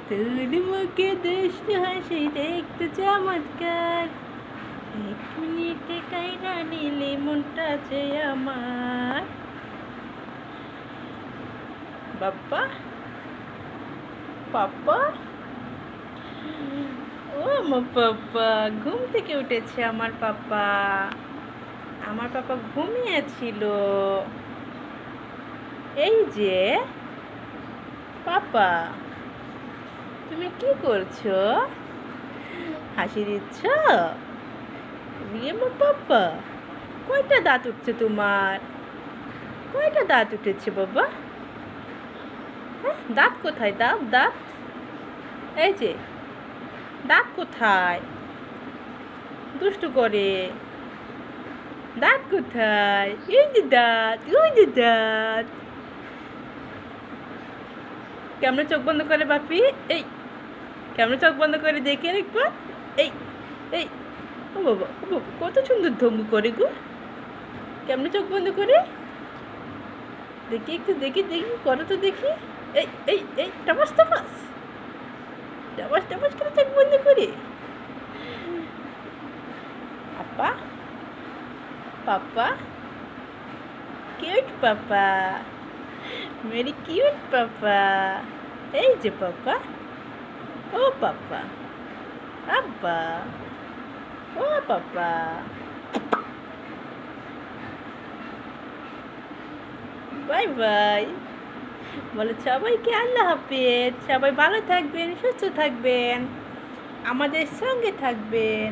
তোর মুখে দুষ্টু হাসি দেখতে চমৎকার, এক মিনিটে কাইরা নিলে মনটা যে আমার। বাপ্পা, পাপ্পা, ও আমার পাপ্পা ঘুম থেকে উঠেছে। আমার পাপ্পা, আমার পাপা ঘুমিয়েছিল। এই যে পাপা, তুমি কি করছো? হাসি দিচ্ছ? আমার পাপা, কয়টা দাঁত উঠছে তোমার? কয়টা দাঁত উঠেছে বাবা? হ্যাঁ, দাঁত কোথায়? দাঁত দাঁত, এই যে দাঁত কোথায়? দুষ্টু করে দাঁত কোথায়? এই যে দাঁত, ওই যে দাঁত। কেমন চোখ বন্ধ করে বাপি? এই কেমন চোখ বন্ধ করে দেখে একবার। এই এই ও বাবা, ও বাবা, কত সুন্দর ধঙ্গু করে গো। কেমন চোখ বন্ধ করে দেখি, একটু দেখি দেখি, করো তো দেখি। এই এই এই টাপাস টাপাস টাপাস টাপাস করে চোখ বন্ধ করে। আপা, পাপা, কিউট পাপা, মেরি কিউট পাপা। এই যে পাপা, ও পাপা, আব্বা, ও পাপা। বাই বাই বলে সবাইকে। আল্লাহ হাফেজ। সবাই ভালো থাকবেন, সুস্থ থাকবেন, আমাদের সঙ্গে থাকবেন।